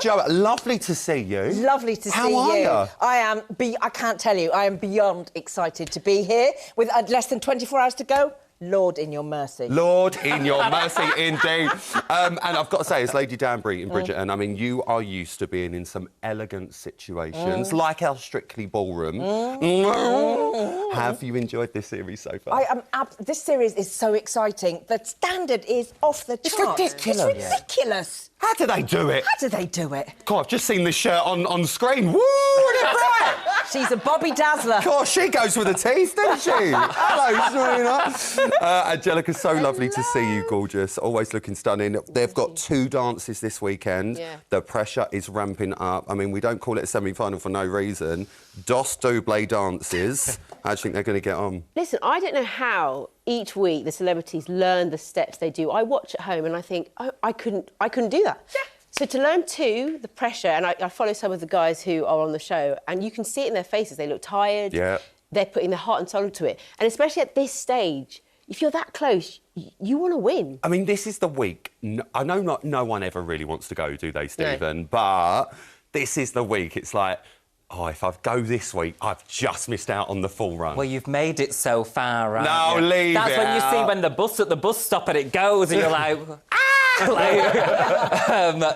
Joe, lovely to see you. Lovely to see you. How are you? I can't tell you, I am beyond excited to be here with less than 24 hours to go. Lord in your mercy. Lord in your mercy, indeed. And I've got to say, as Lady Danbury in Bridgerton, I mean, you are used to being in some elegant situations, like our Strictly Ballroom. Have you enjoyed this series so far? This series is so exciting. The standard is off the charts. It's ridiculous. It's ridiculous. How do they do it? How do they do it? God, I've just seen this shirt on screen. Woo, isn't it bright? She's a Bobby Dazzler. God, she goes with the teeth, doesn't she? Hello, Serena. Angelica, so lovely to see you, gorgeous. Always looking stunning. They've got 2 dances this weekend. Yeah. The pressure is ramping up. I mean, we don't call it a semi-final for no reason. Dos double dances. How do you think they're going to get on? Listen, I don't know how each week the celebrities learn the steps they do. I watch at home and I think, oh, I couldn't do that. Yeah. So to learn the pressure, and I follow some of the guys who are on the show, and you can see it in their faces. They look tired. Yeah. They're putting their heart and soul into it. And especially at this stage, if you're that close, you want to win. I mean, this is the week. I know no one ever really wants to go, do they, Stephen? No. But this is the week. It's like, oh, if I go this week, I've just missed out on the full run. Well, you've made it so far, right? No, leave That's it when you out. see when the bus at the bus stop and it goes and you're like, ah!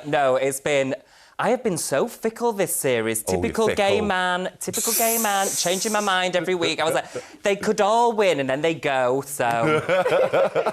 No, it's been... I have been so fickle this series. Typical gay man, changing my mind every week. I was like, they could all win and then they go, so...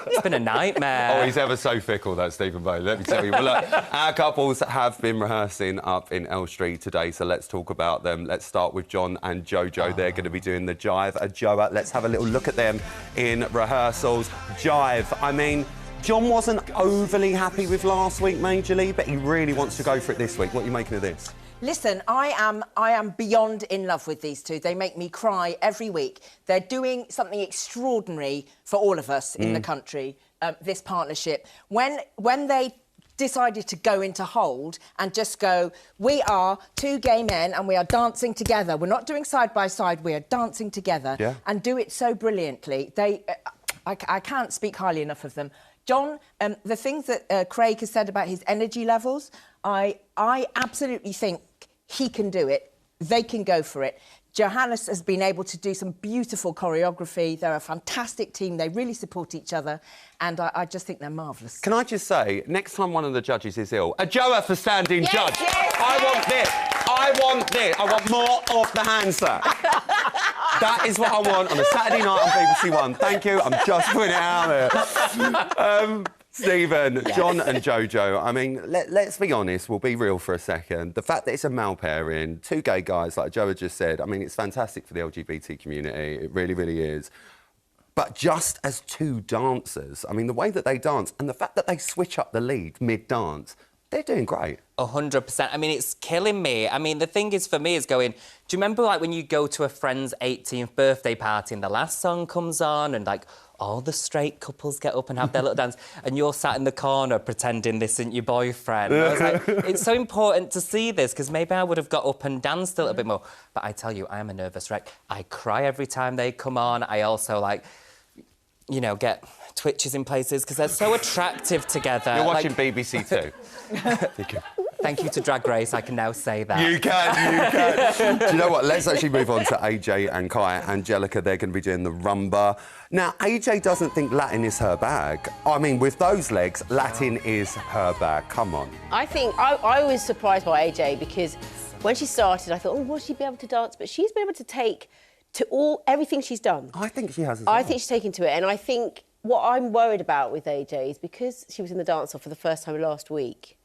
It's been a nightmare. Oh, he's ever so fickle, that Stephen Bow, let me tell you. Well, look, our couples have been rehearsing up in L Street today, so let's talk about them. Let's start with John and Jojo. They're going to be doing the Jive. Joa, let's have a little look at them in rehearsals. Jive, I mean... John wasn't overly happy with last week majorly, but he really wants to go for it this week. What are you making of this? Listen, I am beyond in love with these two. They make me cry every week. They're doing something extraordinary for all of us in the country, this partnership. When they decided to go into hold and just go, we are 2 gay men and we are dancing together. We're not doing side by side, we are dancing together. Yeah. And do it so brilliantly. I can't speak highly enough of them. John, the things that Craig has said about his energy levels, I absolutely think he can do it. They can go for it. Johannes has been able to do some beautiful choreography. They're a fantastic team. They really support each other. And I just think they're marvellous. Can I just say, next time one of the judges is ill, a Joa for standing judge. Yes. I want this. I want more of the handset. That is what I want on a Saturday night on BBC One. Thank you. I'm just putting it out there. Stephen, John and Jojo, I mean, let's be honest, we'll be real for a second. The fact that it's a male pairing, 2 gay guys, like Joa just said, I mean, it's fantastic for the LGBT community. It really, really is. But just as 2 dancers, I mean, the way that they dance and the fact that they switch up the lead mid-dance, they're doing great. 100%. I mean, it's killing me. I mean, the thing is, for me, is going... Do you remember, like, when you go to a friend's 18th birthday party and the last song comes on and, like, all the straight couples get up and have their little dance and you're sat in the corner pretending this isn't your boyfriend? I was like, it's so important to see this because maybe I would have got up and danced a little bit more. But I tell you, I am a nervous wreck. I cry every time they come on. I also, like... you know, get twitches in places because they're so attractive together. You're watching BBC Two. Thank you to Drag Race, I can now say that. You can. Do you know what? Let's actually move on to AJ and Kai. Angelica, they're going to be doing the rumba. Now, AJ doesn't think Latin is her bag. I mean, with those legs, Latin is her bag. Come on. I think I was surprised by AJ because when she started, I thought, oh, will she be able to dance? But she's been able to take to everything she's done. I think she has as well. I think she's taken to it, and I think what I'm worried about with AJ is because she was in the dance-off for the first time last week,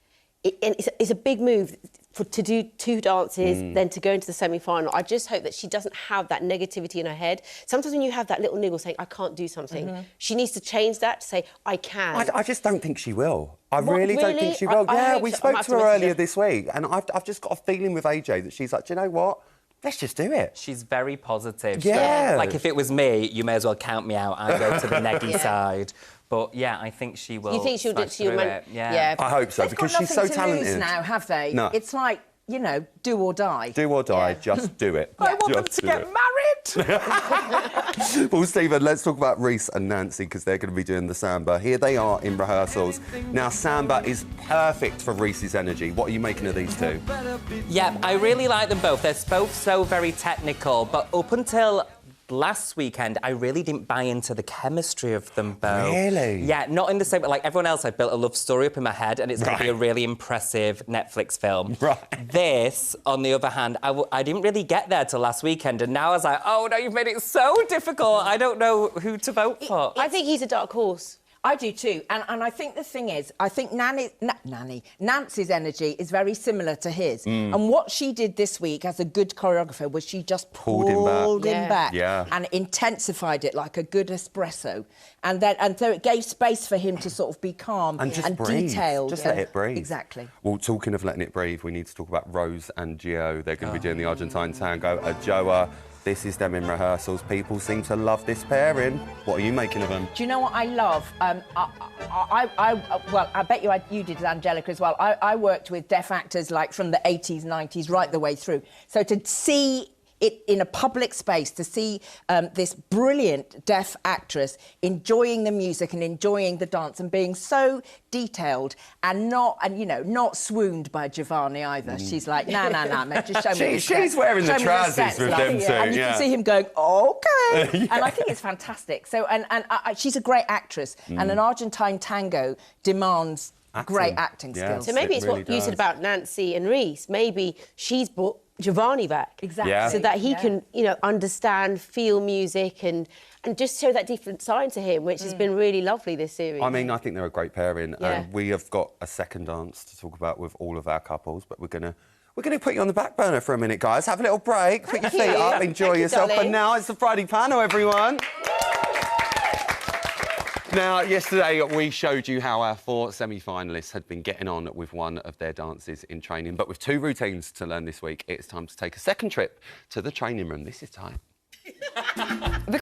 it's a big move to do 2 dances, then to go into the semi-final. I just hope that she doesn't have that negativity in her head. Sometimes when you have that little niggle saying, I can't do something, she needs to change that to say, I can. I just don't think she will. I really don't think she will. We spoke to her earlier this week, and I've just got a feeling with AJ that she's like, do you know what? Let's just do it. She's very positive. Yeah. So, like, if it was me, you may as well count me out. I go to the neggy side. But, yeah, I think she will. You think she'll do it? Yeah. I hope so, because she's so talented. Lose now, have they? No. It's like, you know, do or die. Do or die, just do it. I want them to get married. Well, Stephen, let's talk about Reese and Nancy because they're going to be doing the samba. Here they are in rehearsals. Now, samba is perfect for Reese's energy. What are you making of these two? Yeah, I really like them both. They're both so very technical, but up until last weekend, I really didn't buy into the chemistry of them both. Really? Yeah, not in the same way. Like everyone else, I built a love story up in my head, and it's going to be a really impressive Netflix film. Right. This, on the other hand, I didn't really get there till last weekend, and now I was like, oh no, you've made it so difficult. I don't know who to vote for. I think he's a dark horse. I do too, and I think the thing is, I think Nancy's energy is very similar to his. And what she did this week as a good choreographer was she just pulled him back and intensified it like a good espresso. And so it gave space for him to sort of be calm and detailed. Just let it breathe. Exactly. Well, talking of letting it breathe, we need to talk about Rose and Gio. They're going to be doing the Argentine tango. Joa. This is them in rehearsals. People seem to love this pairing. What are you making of them? Do you know what I love? Well, I bet you did, Angelica, as well. I worked with deaf actors like from the 80s, 90s, right the way through. So to see it in a public space, to see this brilliant deaf actress enjoying the music and enjoying the dance and being so detailed and not swooned by Giovanni either. She's like, nah, mate, just show me respect. She's wearing the trousers with them too. And you can see him going, okay. And I think it's fantastic. So, and she's a great actress, and an Argentine tango demands great acting skills. So maybe it's really what you said about Nancy and Reese. Maybe she's brought Giovanni back. Exactly. Yeah. So that he can, understand, feel music and just show that different side to him, which has been really lovely this series. I mean, I think they're a great pairing. Yeah. We have got a second dance to talk about with all of our couples, but we're gonna put you on the back burner for a minute, guys. Have a little break, put your feet up, enjoy yourself. But now it's the Friday panel, everyone. Now, yesterday we showed you how our 4 semi-finalists had been getting on with one of their dances in training. But with 2 routines to learn this week, it's time to take a second trip to the training room. This is time.